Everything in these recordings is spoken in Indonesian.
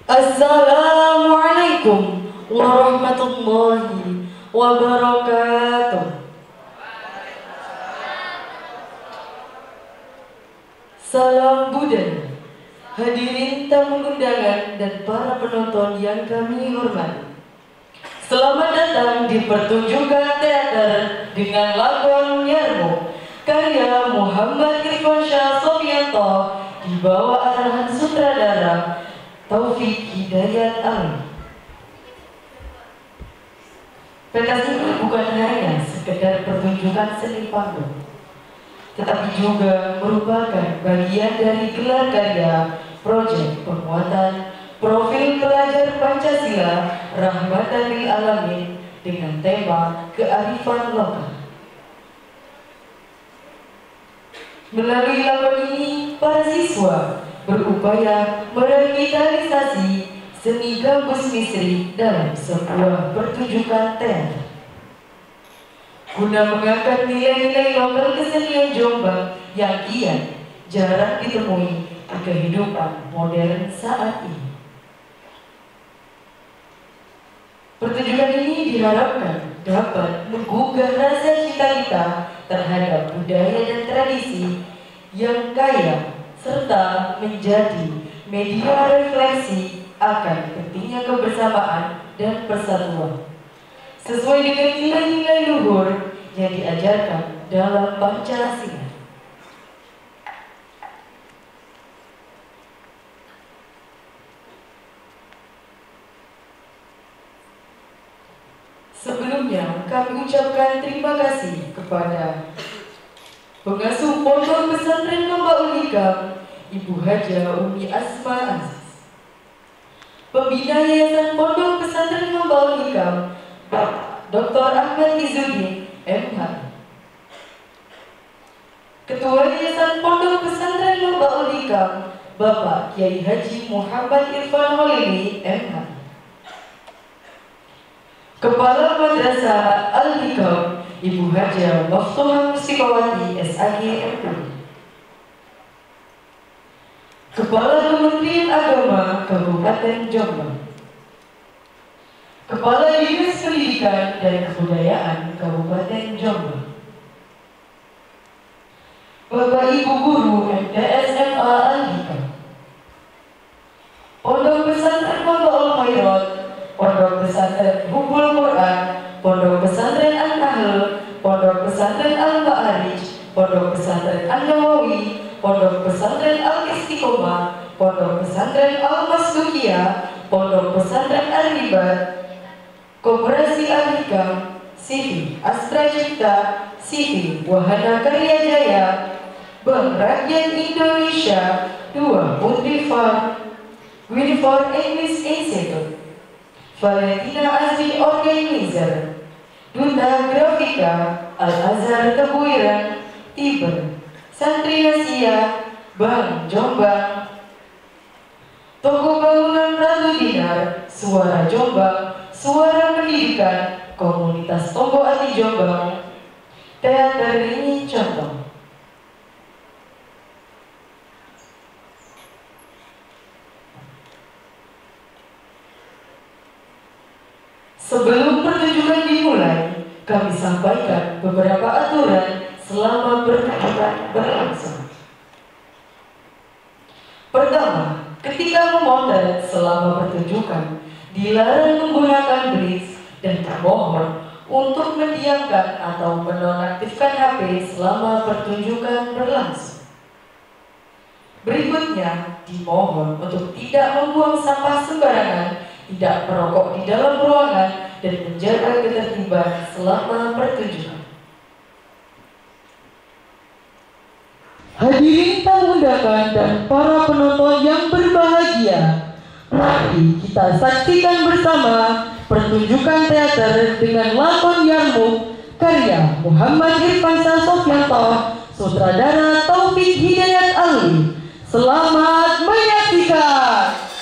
Assalamualaikum warahmatullahi wabarakatuh. Salam budaya, hadirin tamu undangan dan para penonton yang kami hormati. Selamat datang di pertunjukan teater dengan lakon Yarmuk karya Muhammad Irfansyah Sofianto di bawah arahan sutradara Taufik Hidayat Ali. Pentas ini bukan hanya sekedar pertunjukan seni panggung, tetapi juga merupakan bagian dari gelar karya proyek penguatan profil pelajar Pancasila Rahmatan lil Alamin dengan tema kearifan lokal. Melalui lakon ini, para siswa berupaya merevitalisasi seni gambus misri dalam sebuah pertunjukan teater guna mengangkat nilai-nilai lokal kesenian Jombang yang kian jarang ditemui di kehidupan modern saat ini. Pertunjukan ini diharapkan dapat menggugah rasa cinta kita terhadap budaya dan tradisi yang kaya serta menjadi media refleksi akan pentingnya kebersamaan dan persatuan sesuai dengan nilai-nilai luhur yang diajarkan dalam Pancasila. Sebelumnya kami ucapkan terima kasih kepada pengasuh Pondok Pesantren Mambaul Hikam, Ibu Haja Umi Asma Aziz, pembina Yayasan Pondok Pesantren Mambaul Hikam, Bapak Dr. Ahmad Izzuddin, MH, Ketua Yayasan Pondok Pesantren Mambaul Hikam, Bapak Kiai Haji Muhammad Irfan Holili, MH, Kepala Madrasah Al-Hikam, Ibu Haja Maftuhah Mustikawati, SAG, MPD, Kepala Kementerian Agama Kabupaten Jombang, Kepala Dinas Pendidikan dan Kebudayaan Kabupaten Jombang, Bapak Ibu Guru MTSMA Al-Hikam, Pondok Pesantren Mambaul Khairat, Pondok Pesantren Hubbul Quran, Pondok Pesantren An-Nahl, Pondok Pesantren Al-Ma'arij, Pondok Pesantren An-Nawawi, Pondok Pesantren Al-Istiqomah, Pondok Pesantren Al-Masdukiyah, Pondok Pesantren Al-Ribat, Koperasi Al-Hikam, CV Astra Cipta, CV Wahana Karya Jaya, Bank Rakyat Indonesia, 2 Putri Farm, Winford English Institute, Valentina Azri Organizer, Duta Grafika Al-Azhar Tebuiran, Tiber, Santri Asia, Bank Jombang, Toko Bangunan Ratu Dinar, Suara Jombang, Suara Pendidikan, Komunitas Tombo Ati Jombang, Teater Ini Contoh. Sebelum pertunjukan dimulai, kami sampaikan beberapa aturan selama pertunjukan berlangsung. Pertama, ketika memotret selama pertunjukan, dilarang menggunakan bridge dan termohon untuk mendiamkan atau menonaktifkan HP selama pertunjukan berlangsung. Berikutnya, dimohon untuk tidak membuang sampah sembarangan, tidak merokok di dalam ruangan, dan menjaga ketertiban selama pertunjukan. Hadirin tamu undangan dan para penonton yang berbahagia, mari kita saksikan bersama pertunjukan teater dengan lakon Yarmuk karya Muhammad Irfansyah Sofianto, sutradara Taufik Hidayat Ali. Selamat menyaksikan.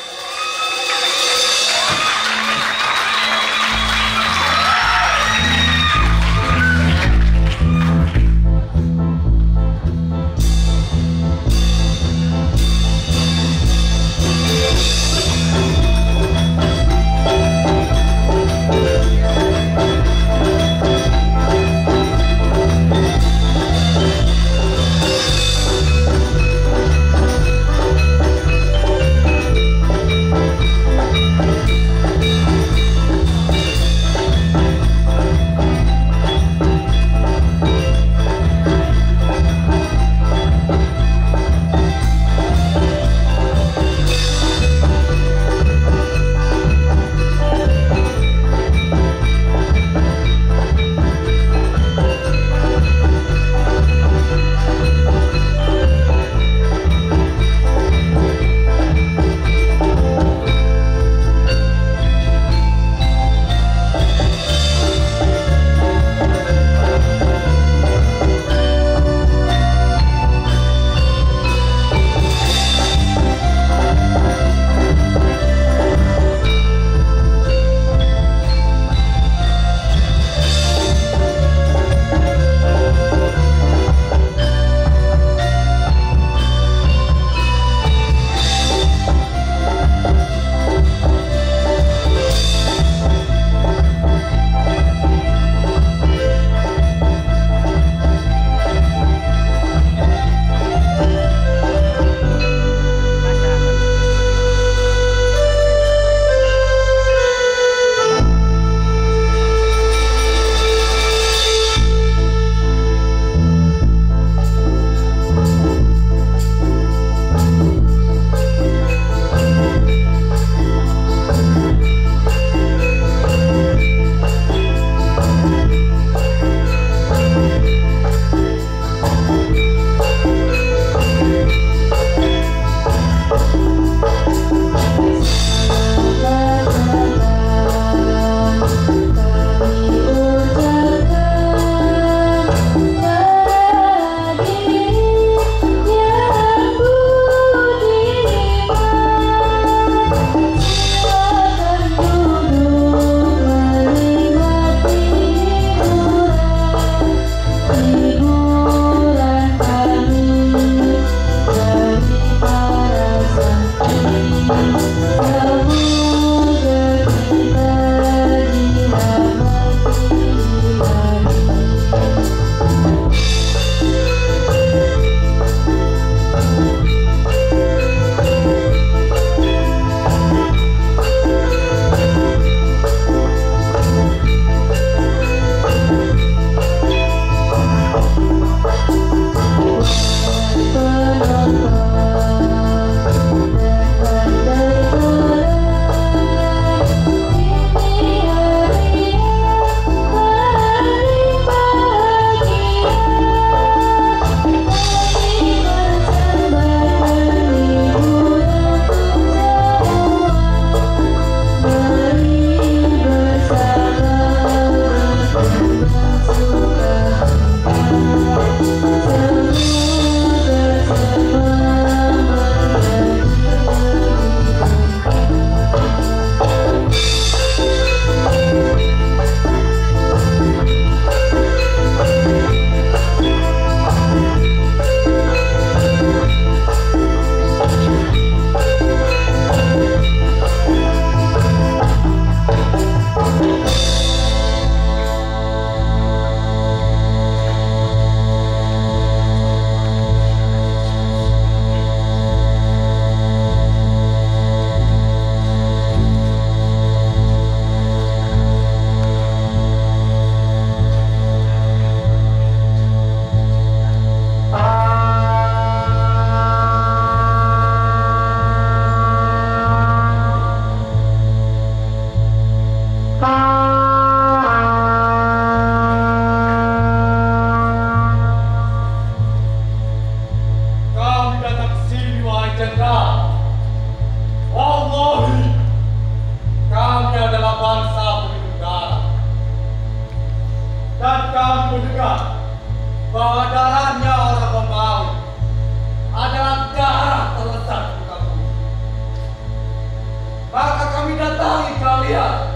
sekalian,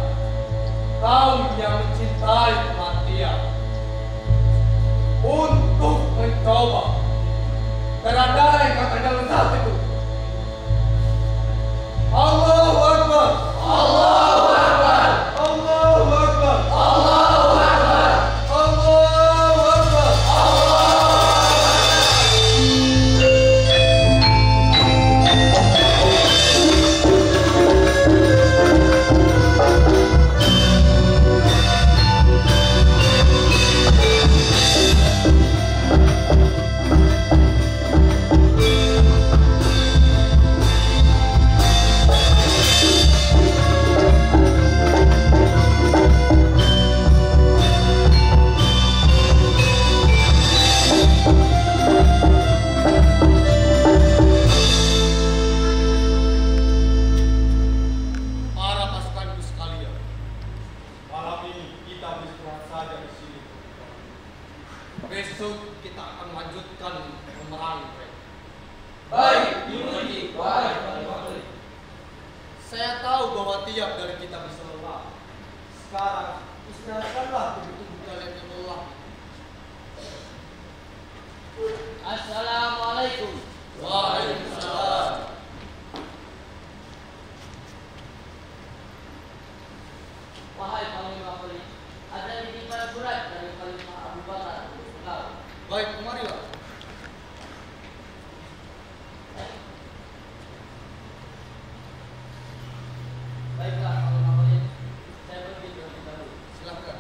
kaum yang mencintai kematian, untuk mencoba terandai kata dalam satu itu. Allahu Akbar, Allahu Akbar, Allahu Akbar, Allahu Akbar, Allahu Akbar, besok kita akan lanjutkan memerangi mereka. Baik, Dimulai. Baik. Saya tahu bahwa tiap dari kita bisa lelah. Sekarang istirahatkanlah tubuh kalian yang lelah. Assalamualaikum. Waalaikumsalam. Wahai Panglima Polri, ada titipan surat dari Panglima Abu Bakar. Baik, kemarilah. Baiklah, Panglima Polri. Saya pergi terlebih dahulu. Silakan.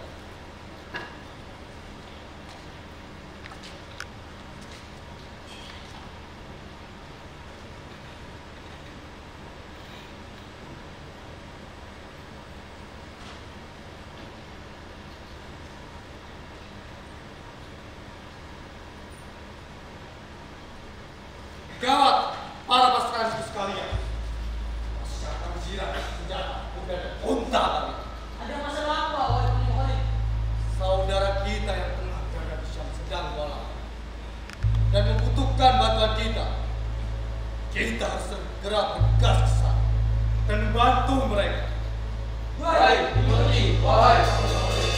Gawat, para pasukanku sekalian. Masyarakat jiran, senjata, kuda, dan unta kami. Ada masalah apa, wahai Panglima Polri? Saudara kita yang tengah berada di Syam sedang kewalahan dan membutuhkan bantuan kita. Kita harus segera bergegas ke sana dan membantu mereka. Baik, dimengerti, wahai Panglima Polri.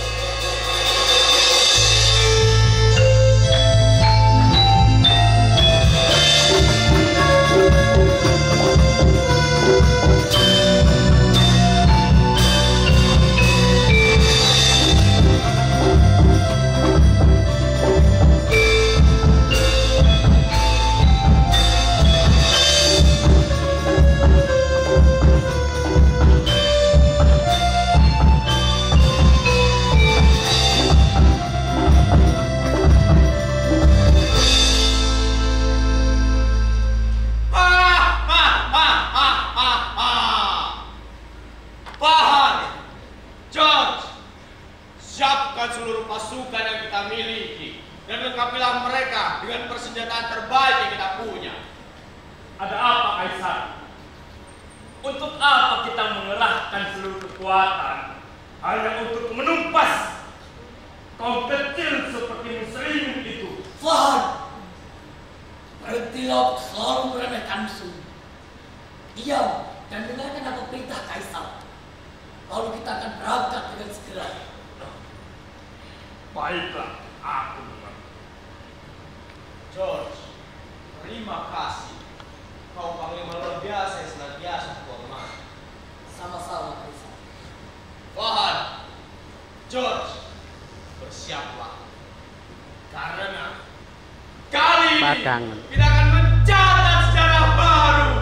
Seluruh pasukan yang kita miliki dan lengkapilah mereka dengan persenjataan terbaik yang kita punya. Ada apa, Kaisar? Untuk apa kita mengerahkan seluruh kekuatan hanya untuk menumpas kaum kecil seperti muslim itu? Faham. Berhentilah selalu meremehkan musuh. Diam dan dengarkan apa perintah Kaisar. Lalu kita akan berangkat dengan segera. Baiklah, aku mengerti. George, terima kasih. Kau panglima luar biasa yang senantiasa berhormat. Sama-sama Kaisar. Fahad, George, bersiaplah. Karena kali ini kita akan mencatat sejarah baru.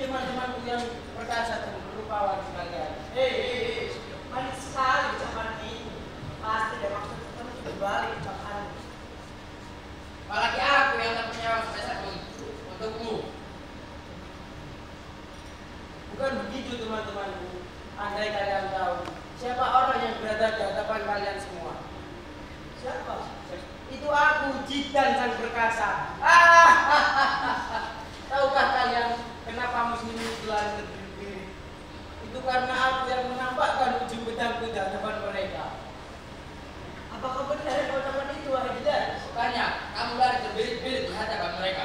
teman-temanku yang perkasa dan berrupawan sekalian. Hei, manis sekali ucapan ini. Pasti ada maksud tertentu berbalik ucapan. Apalagi aku yang tak punya uang sebesar itu untukmu. Bukan begitu teman-temanku. Andai kalian tahu siapa orang yang berada di hadapan kalian semua. Siapa? Itu aku, Jidan sang perkasa. Tahukah kalian kenapa musim ini berlari berdiri? Itu karena aku yang menampakkan ujung pedangku di hadapan mereka. Apakah benar ucapan itu, wahai Jidan? Bukannya kamu lari terbirit-birit di hadapan mereka.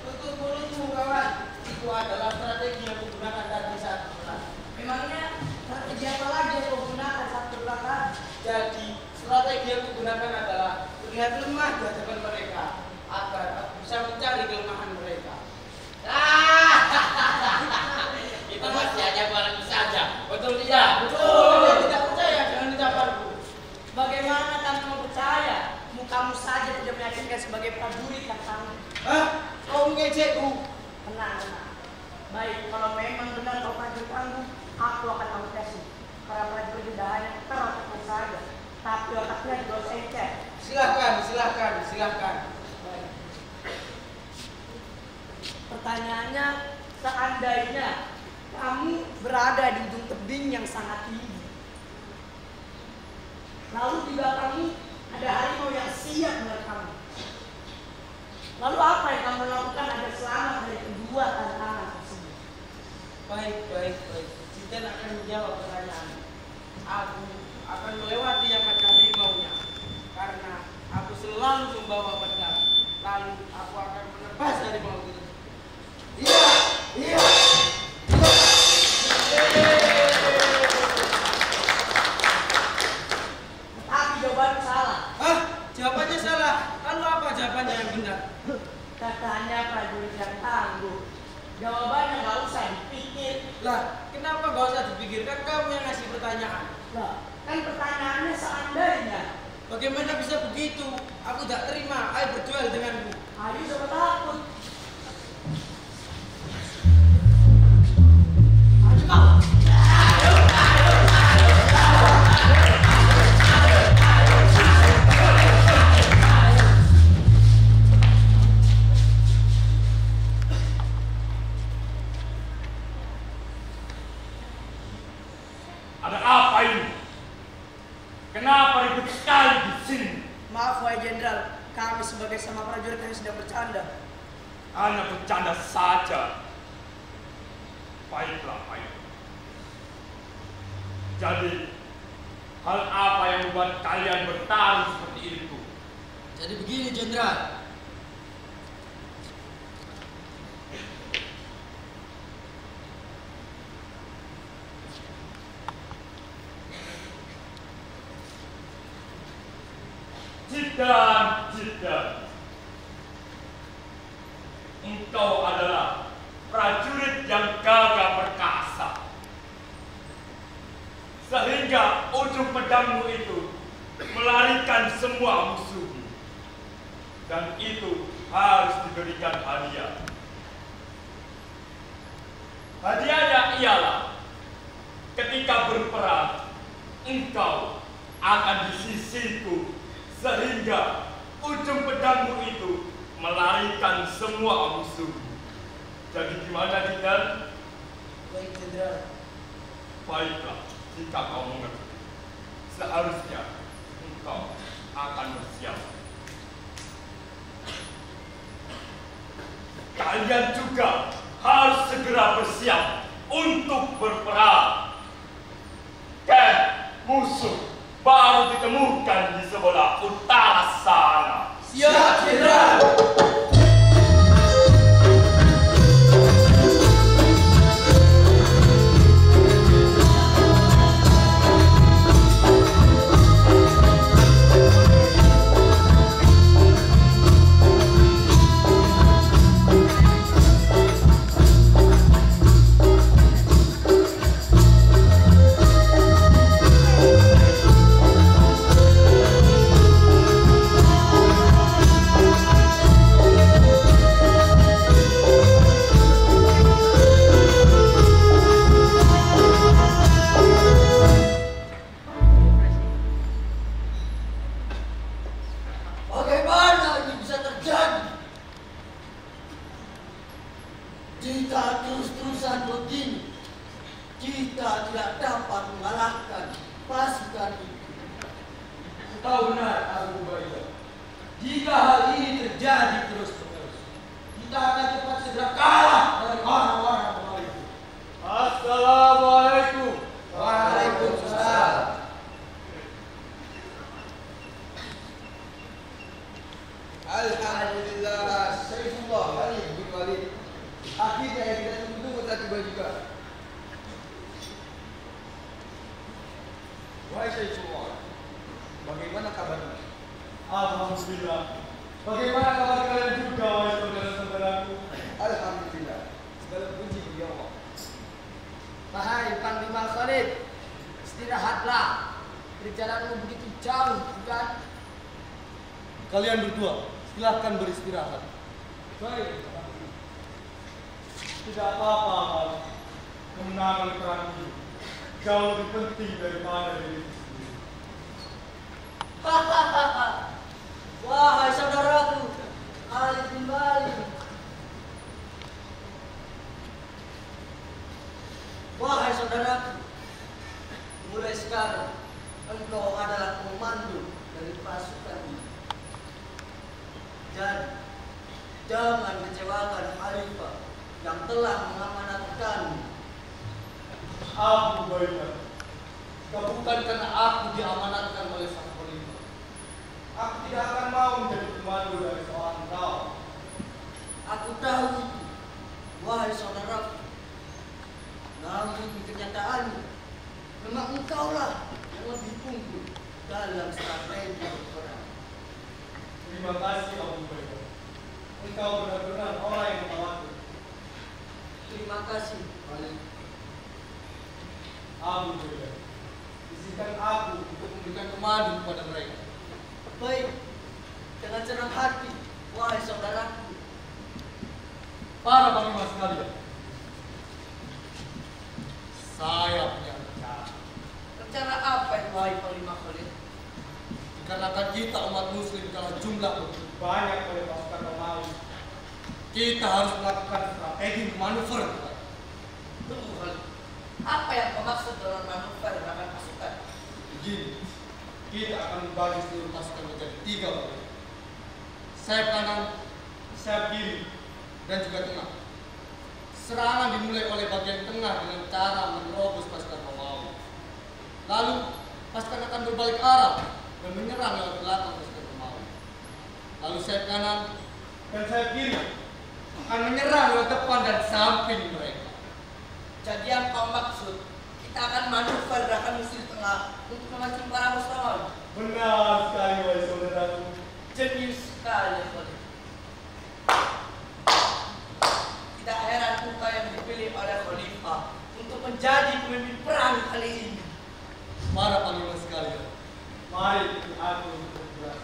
Tutup mulutmu kawan. Itu adalah strategi yang digunakan tadi saat berperang. Memangnya strategi apa lagi yang kau gunakan saat berperang? Jadi strategi yang digunakan adalah terlihat lemah di hadapan mereka agar aku bisa mencari kelemahan mereka. Itu masih aja barang saja. Betul tidak? Betul. Kalian tidak percaya dengan ucapanku? Bagaimana kamu mau percaya? Mukamu saja tidak meyakinkan sebagai prajurit yang tangguh. Kau mengejekku? Tenang. Baik, kalau memang benar kau prajurit tangguh, aku akan mengkasih. Para prajurit tidak hanya terotak saja, tapi otaknya juga encer. Silahkan. Baik. Pertanyaannya, seandainya kamu berada di ujung tebing yang sangat tinggi, lalu di belakangmu ada harimau yang siap menerkammu. Lalu apa yang kamu lakukan agar selamat dari kedua tantangan tersebut? Baik. Jidan akan menjawab pertanyaan. Aku akan melewati yang ada harimaunya karena aku selalu membawa pedang. Lalu aku akan menebas harimau itu. Iya. Tapi jawabanmu salah. Jawabannya salah. Lalu apa jawabannya yang benar? Katanya prajurit yang tangguh. Jawabannya nggak usah dipikir. Lah, kenapa gak usah dipikirkan? Kamu yang ngasih pertanyaan. Lah, kan pertanyaannya seandainya. Bagaimana bisa begitu? Aku tak terima. Ayo berduel denganku. Ayo sama takut. Ayo kau. Ada apa ini? Kenapa ribut sekali di sini? Maaf, wahai jenderal, kami sebagai sama prajurit yang sedang bercanda. Hanya bercanda saja. Baiklah. Jadi, hal apa yang membuat kalian bertarung seperti itu? Jadi begini, Jenderal. Jidan. Engkau adalah prajurit yang gagah perkasa. Sehingga ujung pedangmu itu melarikan semua musuhmu. Dan itu harus diberikan hadiah. Hadiahnya ialah ketika berperang, engkau akan di sisiku sehingga ujung pedangmu itu melarikan semua musuhmu. Jadi gimana, Jidan? Baik, Jenderal. Baiklah, jika kau mengerti, seharusnya engkau akan bersiap. Kalian juga harus segera bersiap untuk berperang. Musuh baru ditemukan di sebelah utara sana. Siap, Jenderal. kita tidak dapat mengalahkan pasukan itu. Kau benar, Abu Ubaidah. Jika hal ini terjadi terus-menerus, kita akan cepat segera kalah dari orang-orang Romawi itu. Assalamualaikum. Waalaikumsalam. Alhamdulillah, Saifullah Khalid bin Walid. Akhirnya yang kita tunggu-tunggu telah tiba juga. Wahai Saifullah, bagaimana kabarnya? Alhamdulillah. Bagaimana kabar kalian juga, wahai saudara-saudaraku? Alhamdulillah, segala puji bagi Allah. Wahai Panglima Khalid, istirahatlah. Perjalananmu begitu jauh, bukan? Kalian berdua, silahkan beristirahat. Baik. Tidak apa-apa, Amal. Kemenangan perang ini jauh lebih penting daripada diri sendiri. Wahai saudaraku, Khalid bin Walid. Wahai saudaraku, mulai sekarang engkau adalah pemandu dari pasukan ini. Jadi, jangan kecewakan Khalifah yang telah mengamanatkanmu. Abu Ubaidah, Bukan karena aku diamanatkan oleh sang Khalifah. aku tidak akan mau menjadi pemandu dari seorang kau. Aku tahu itu, wahai saudaraku. Namun kenyataannya, memang engkaulah yang lebih unggul dalam strategi berperang. Terima kasih, Abu Ubaidah. Engkau benar-benar orang yang khawatir. Terima kasih, Khalid. Abu Ubaidah, izinkan aku Untuk memberikan kemadu kepada mereka. Baik, dengan senang hati, wahai saudaraku. Para panglima sekalian, saya punya rencana. Rencana apa itu, wahai Panglima Khalid? Dikarenakan kita umat muslim kalah jumlah begitu banyak oleh pasukan Romawi. kita harus melakukan strategi manuver. Tunggu, Khalid. Apa yang kau maksud dengan manuver gerakan pasukan? Begini, kita akan membagi seluruh pasukan menjadi 3 bagian. Sayap kanan, sayap kiri, dan juga tengah. Serangan dimulai oleh bagian tengah dengan cara menerobos pasukan Romawi. Lalu pasukan akan berbalik arah dan menyerang lewat belakang pasukan Romawi. Lalu sayap kanan Dan sayap kiri akan menyerang lewat depan dan samping mereka. Jadi yang kau maksud, kita akan manuver gerakan musuh tengah untuk memancing para musuh. benar sekali, wahai saudaraku. Jenius sekali, Khalid. Tidak heran engkau yang dipilih oleh Khalifah untuk menjadi pemimpin perang kali ini. Para panglima sekalian, Mari aku untuk bergerak.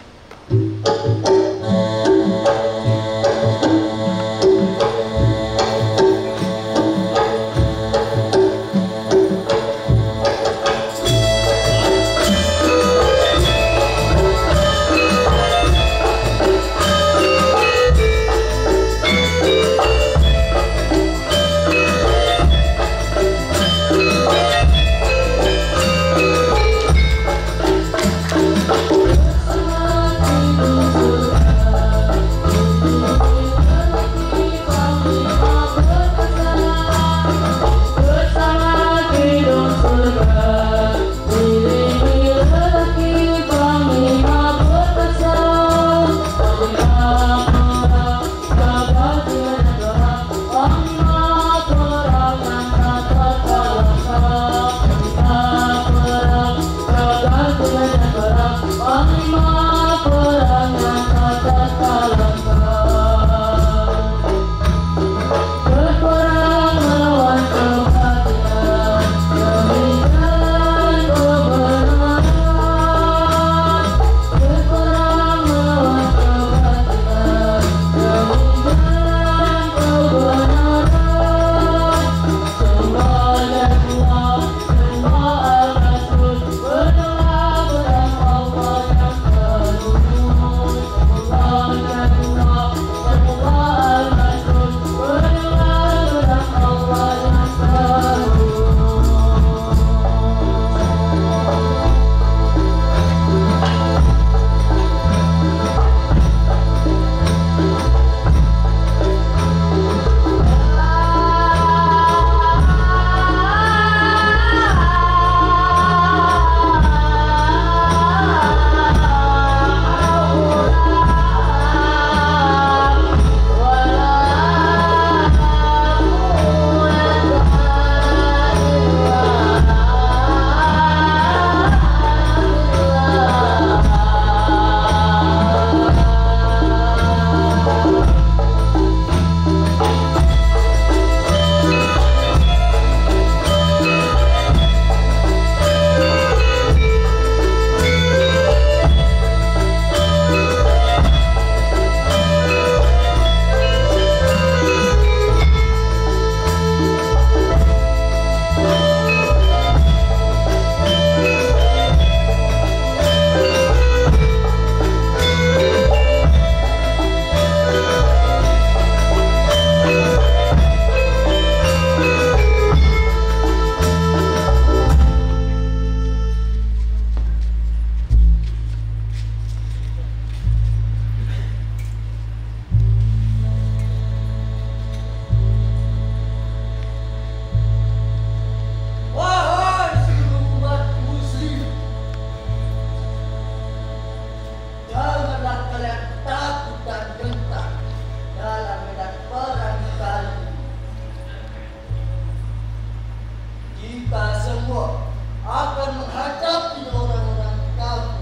akan menghadapi orang-orang kafir.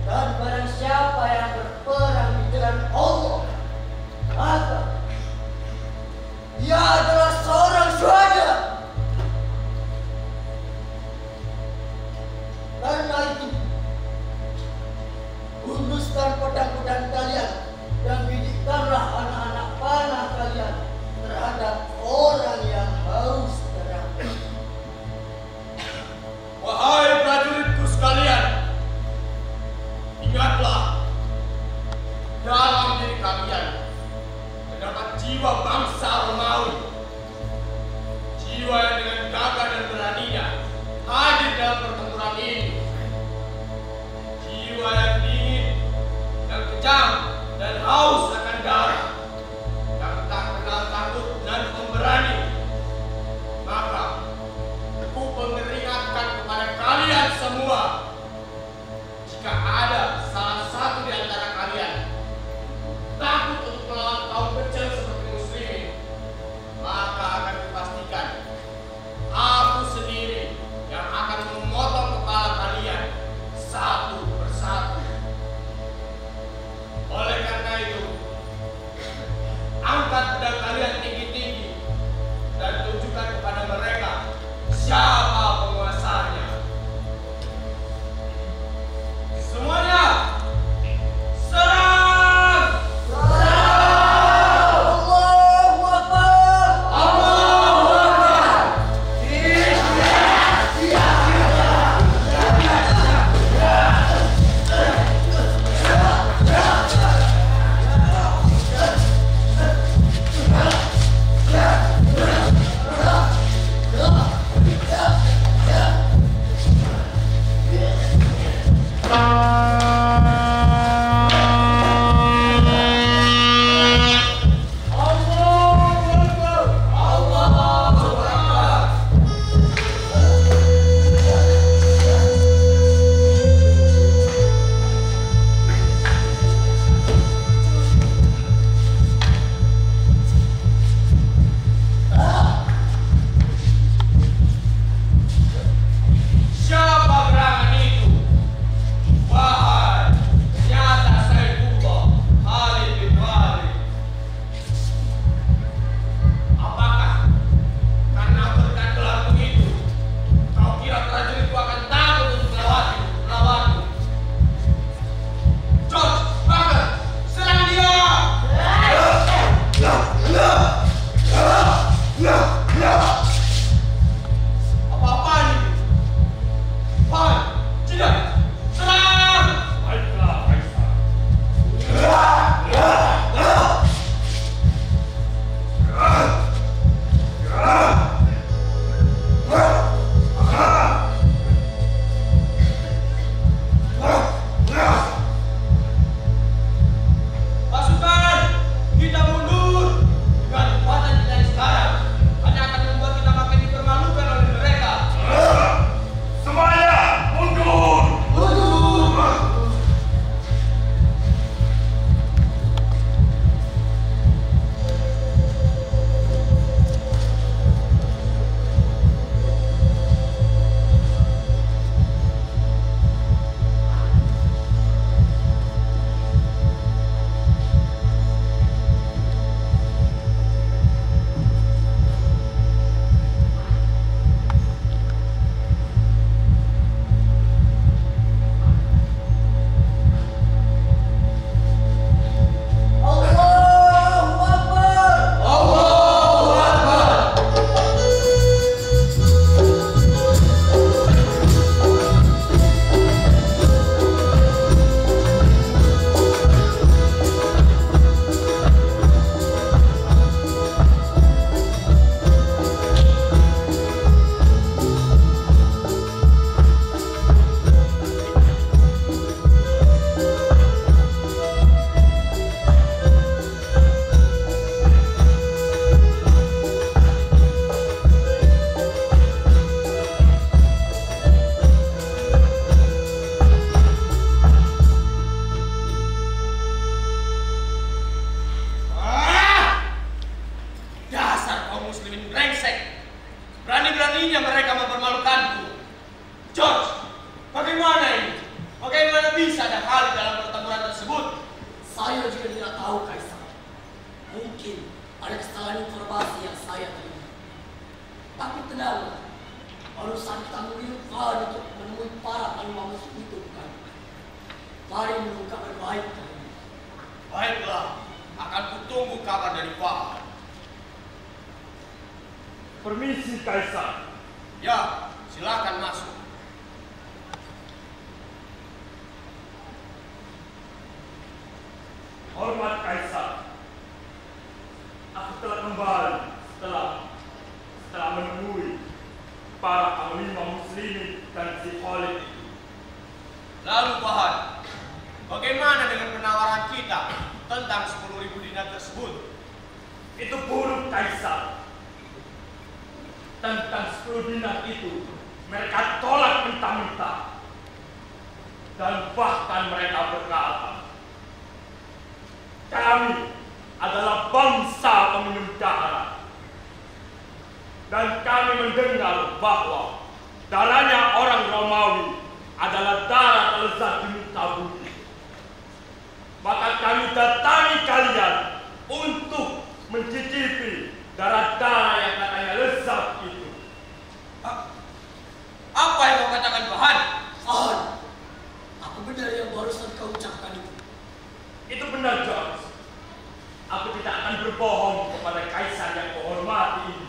Dan barang siapa yang berperang di jalan Allah, maka dia adalah seorang syuhada. Karena itu, unduskan pedang-pedang kalian dan bidikkanlah anak-anak panah kalian terhadap orang yang haus darah. Wahai prajuritku sekalian, ingatlah, dalam diri kalian terdapat jiwa bangsa Romawi, jiwa yang dengan gagah dan beraninya hadir dalam pertempuran ini, jiwa yang dingin, yang kejam dan haus akan darah, yang tak kenal takut dan pemberani. Maka aku memperingatkan kepada kalian semua, jika ada salah satu di antara kalian takut untuk melawan kaum kecil seperti muslimin, maka akan dipastikan aku sendiri yang akan memotong kepala kalian satu persatu. Oleh karena itu, dengan informasi yang saya terima. Tapi tenang, barusan kamu dilupakan untuk menemui para panglima musuh itu, bukan? Mari menunggu kabar baik kali ini. Baiklah, akan kutunggu kabar dari Pak. Permisi, Kaisar. Ya, silakan masuk. Hormat Kaisar. Aku telah kembali setelah menemui para panglima muslimin dan si Khalid itu. Lalu Pahan, bagaimana dengan penawaran kita tentang 10.000 dinar tersebut? Itu buruk, Kaisar. Tentang 10 dinar itu, mereka tolak mentah-mentah. Dan bahkan mereka berkata, kami adalah bangsa peminum darah. Dan kami mendengar bahwa darahnya orang Romawi adalah darah terlezat di muka bumi. Maka kami datangi kalian untuk mencicipi darah-darah yang katanya lezat itu. Apa yang kau katakan, Pahan? Pahan, apa benar yang barusan kau ucapkan itu? Itu benar, George. Aku tidak akan berbohong kepada Kaisar yang kehormati ini.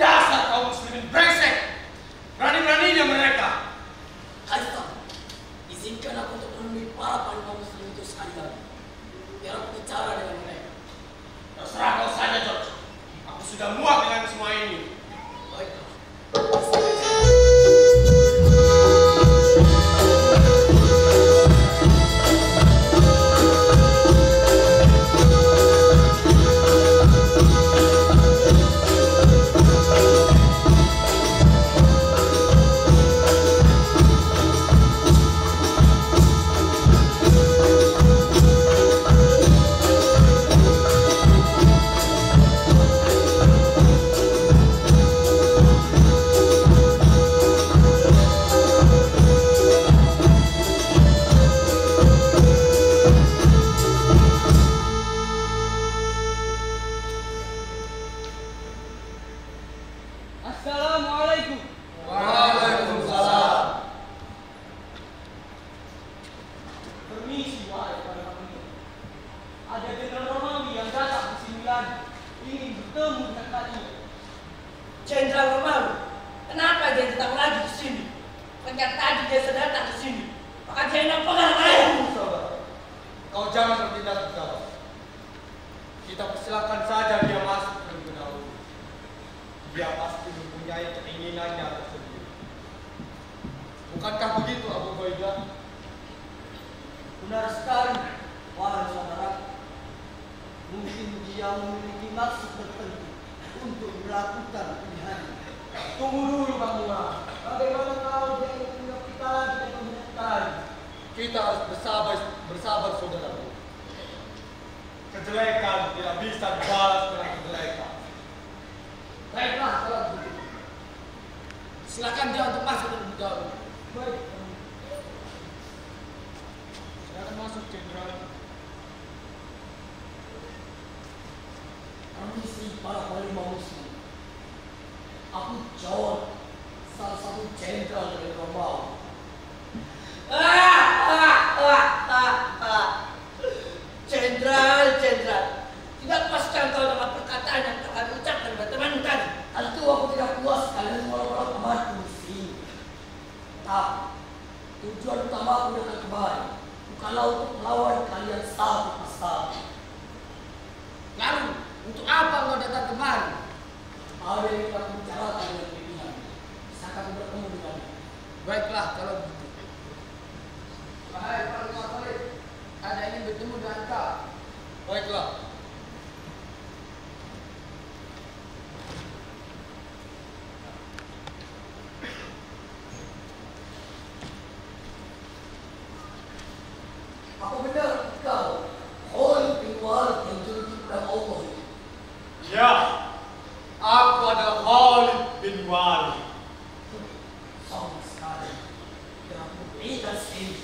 Dasar kaum muslimin brengsek! Berani-beraninya mereka! Kaisar, izinkan aku untuk menemui para panglima muslim itu sekali lagi. Biar aku bicara dengan mereka. Terserah kau saja, George. Aku sudah muak dengan semua ini. Baiklah. Assalamualaikum. Waalaikumsalam. Permisi, wahai para panglima. Ada jenderal Romawi yang datang ke sini lagi, ingin bertemu dengan kalian. Jenderal Romawi, kenapa dia datang lagi ke sini? Sejak tadi dia sudah datang ke sini. Maka dia nak pegang saya. Saudara, kau jangan bertindak gegabah. Kita persilakan saja dia masuk terlebih dahulu. Dia pasti mempunyai keinginannya tersendiri. Bukankah begitu, Abu Ubaidah? Benar sekali, wahai saudara. Mungkin dia memiliki maksud tertentu untuk melakukan pilihannya. Tunggu dulu, Bang Umar. Bagaimana kalau dia ingin punya kita lagi dan punya kita lagi? Kita harus bersabar, saudaraku. Kejelekan tidak bisa dibalas dengan kejelekan. Baiklah, kalau begitu. Silakan dia untuk masuk terlebih dahulu. Baik. Silakan masuk, Jenderal. Permisi para panglima muslim. Aku John, salah satu jenderal dari Romawi. Jenderal, tidak puaskah kau dengan perkataan yang telah diucapkan oleh teman tadi? Tentu aku tidak puas kalian walau mati di sini. Tapi tujuan utama aku datang kemari bukanlah untuk melawan kalian satu persatu. Lalu, untuk apa kau datang kemari? Ada yang kita bicarakan dengan pimpinan. Bisakah aku bertemu dengannya? Baiklah, kalau begitu. Wahai panglima Khalid, ada ingin bertemu dengan kau. Baiklah. Apa benar kau Khalid bin Walid yang juluki pedang Allah? Ya, aku adalah Khalid bin Walid. Sama sekali. sini.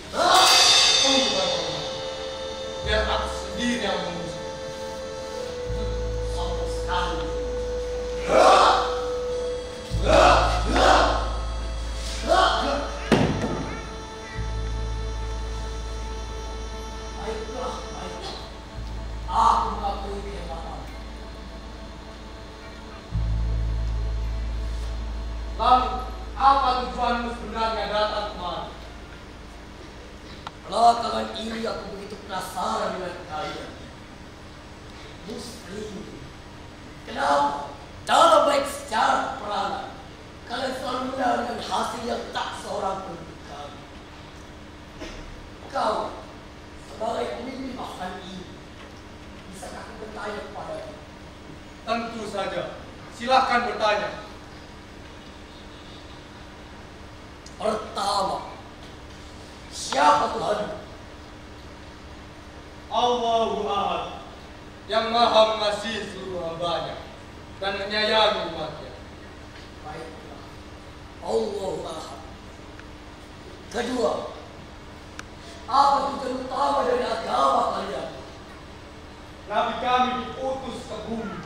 Tunggu Bapak. Biar aku sendiri yang mengusir. Sampai sekali. Baiklah, baiklah. Aku mengakui kelemahan. Lalu, apa tujuanmu sebenarnya datang kemari? Belakangan ini aku begitu penasaran dengan kalian. Muslim. Kenapa? Dalam baik secara peperangan, kalian selalu menang dengan hasil yang tak seorang pun dikali. Kau, sebagai pemimpin pasukan ini, bisakah aku bertanya kepadamu? Tentu saja. Silahkan bertanya. Pertama, siapa Tuhan? Allahu Ahad, yang maha mengasihi seluruh hambanya dan menyayangi umatnya. Baiklah, Allahu Ahad. Kedua, apa tujuan utama dari agama kalian? Nabi kami diutus ke bumi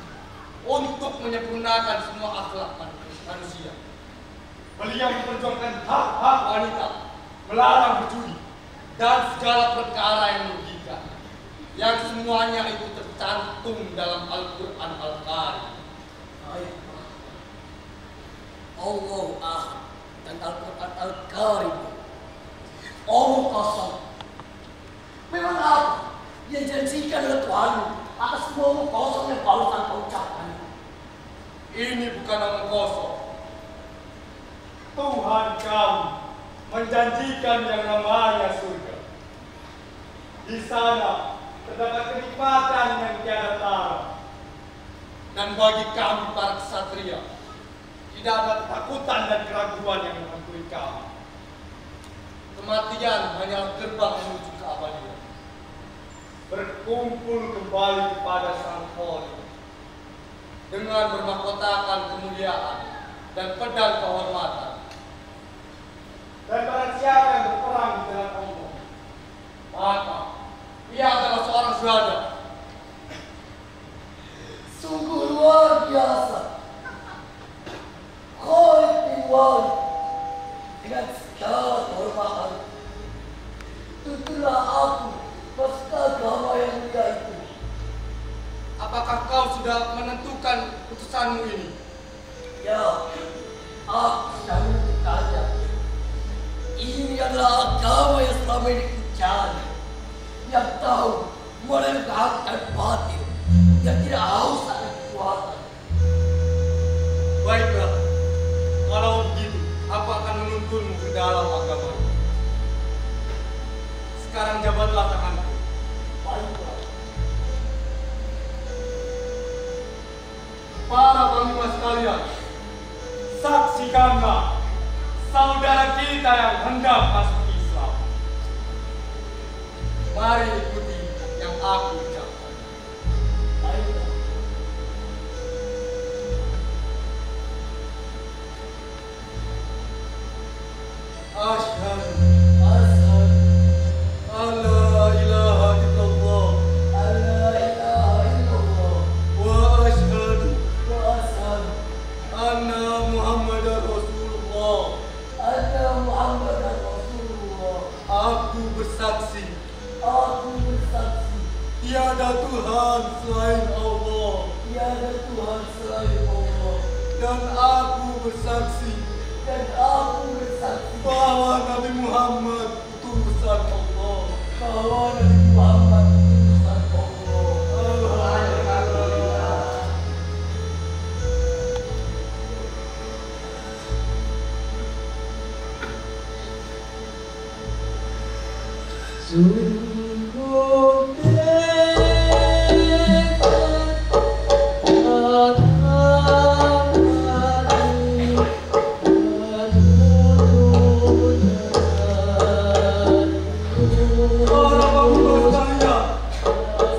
untuk menyempurnakan semua akhlak manusia. Beliau memperjuangkan hak-hak wanita, melarang berjudi, dan segala perkara yang merugikan, yang semuanya itu tercantum dalam Al-Quran Al-Karim. Baiklah, Allahu Ahad dan Al-Quran Al-Karim. Omong kosong. Memang apa yang janjikan oleh Tuhanmu atas semua omong kosong yang barusan kau ucapkan? Ini bukan omong kosong. Tuhan kami menjanjikan yang namanya surga. Di sana terdapat kenikmatan yang tiada tara. Dan bagi kami para ksatria, tidak ada ketakutan dan keraguan yang menghantui kami. Kematian hanyalah gerbang menuju keabadian. Berkumpul kembali kepada Sang Khalik dengan bermahkotakan kemuliaan dan pedang kehormatan. Dan barang siapa yang berperang di jalan Allah, maka ia adalah seorang syuhada. Sungguh luar biasa. Khalik bin Walid dengan segala kehormatan. Tuturlah aku pasukan agama yang mulia itu. Apakah kau sudah menentukan putusanmu ini? Ya, aku sudah menentukannya. Ini adalah agama yang selama ini kucari, yang tahu mana yang hak dan batil, yang tidak haus akan kekuatan. Baiklah, kalau begitu, aku akan menuntunmu ke dalam agama. Sekarang jabatlah tanganku. Baiklah. Para panglima sekalian, saksikanlah saudara kita yang hendak masuk Islam. Mari ikuti yang aku ucapkan. Baiklah. Asyhadu Asyhadu an la ilaha illallah an la ilaha illallah wa asyhadu wa asyhadu anna Muhammadar Rasulullah. anna Muhammadan Rasulullah. Aku bersaksi Aku bersaksi tiada Tuhan selain Allah, tiada Tuhan selain Allah, dan aku bersaksi dan aku bersaksi bahwa Nabi Muhammad utusan Allah. bahwa Nabi Muhammad utusan Allah. Alhamdulillah. Sungguh Para pemuda sekalian,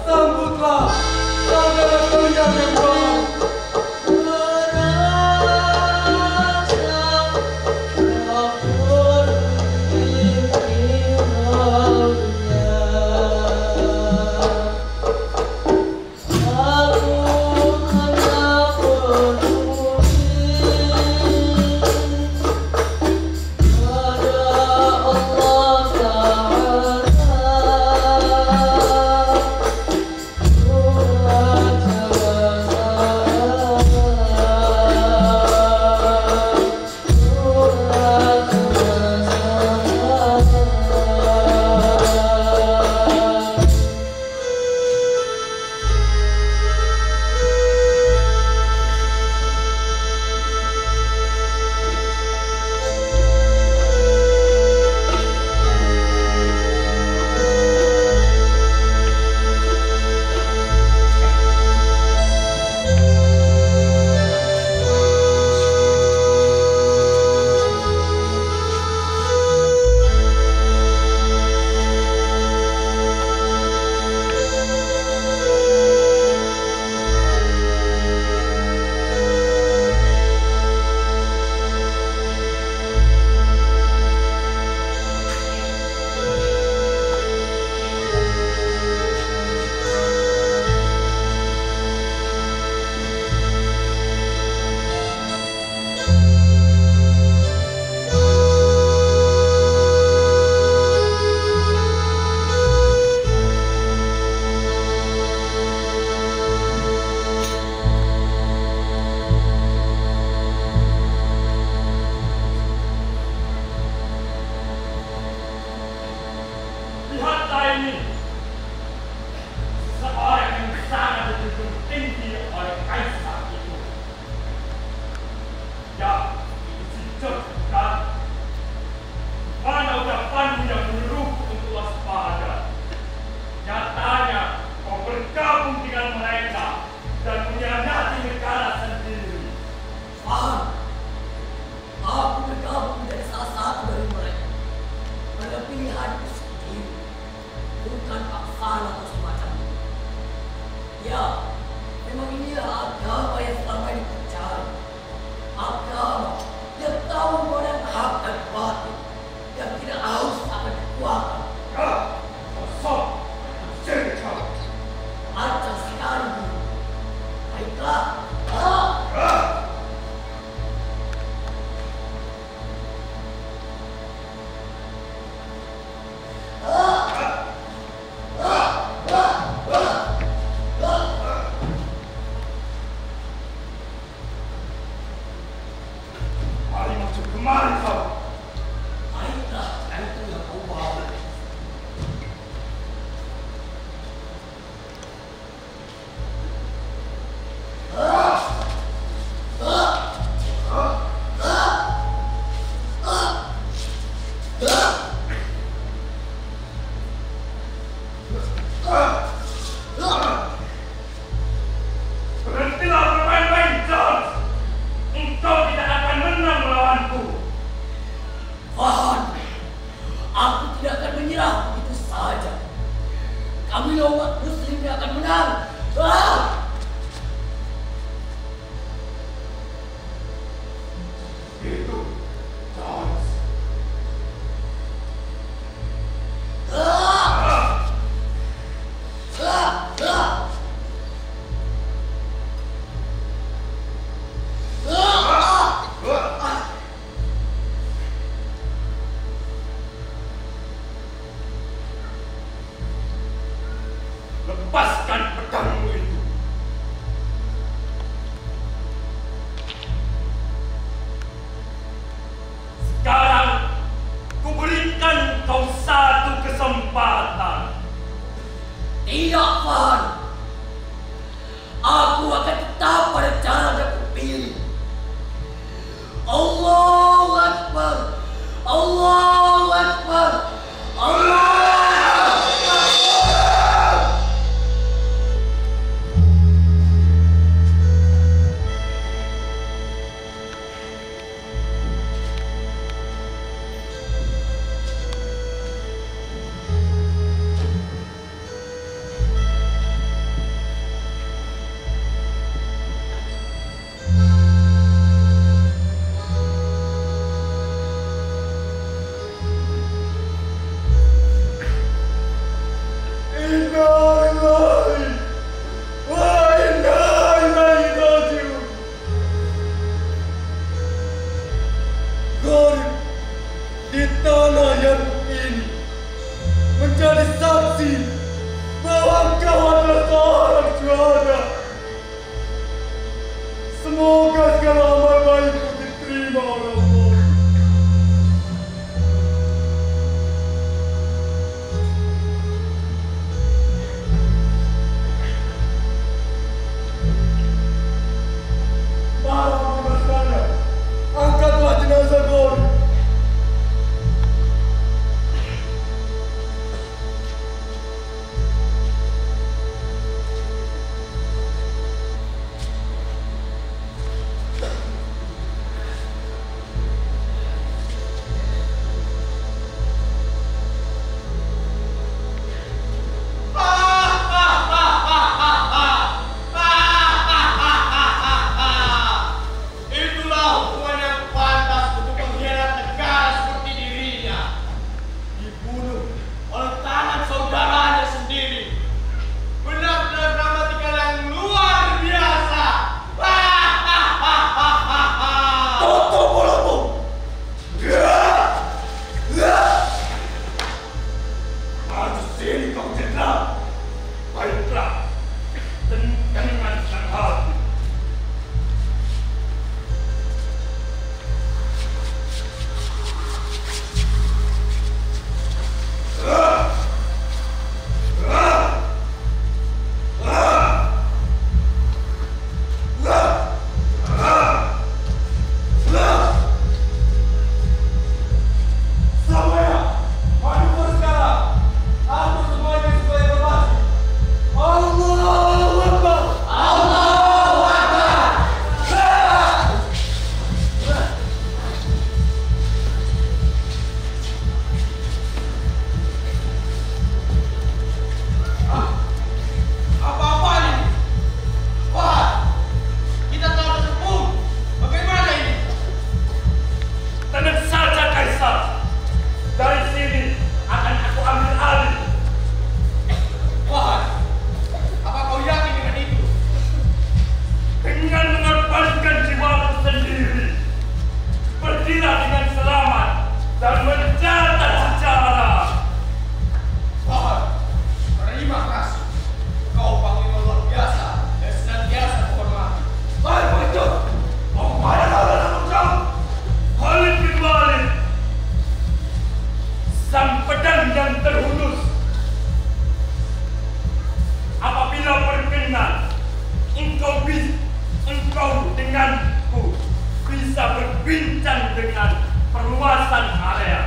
sambutlah saudara kalian yang baru. merasa kekuatan. Kosong. Sengkau. Ancam sekali. Baiklah. Mari masuk kemari kau. Baiklah, itu yang kau bawa. Berhentilah bermain-main, George. Engkau tidak akan menang melawanku. Fahan, aku tidak akan menyerah begitu saja. Kami umat muslim yang akan menang. Itu, George. Lepaskan pedangmu itu. Sekarang kuberikan kau satu kesempatan. Tidak, Fahan. Aku akan tetap pada cara yang kupilih. Allahu Akbar. Allahu Akbar. Allahu Akbar. terhunus. Apabila berkenan, engkau denganku bisa berbincang dengan perluasan area.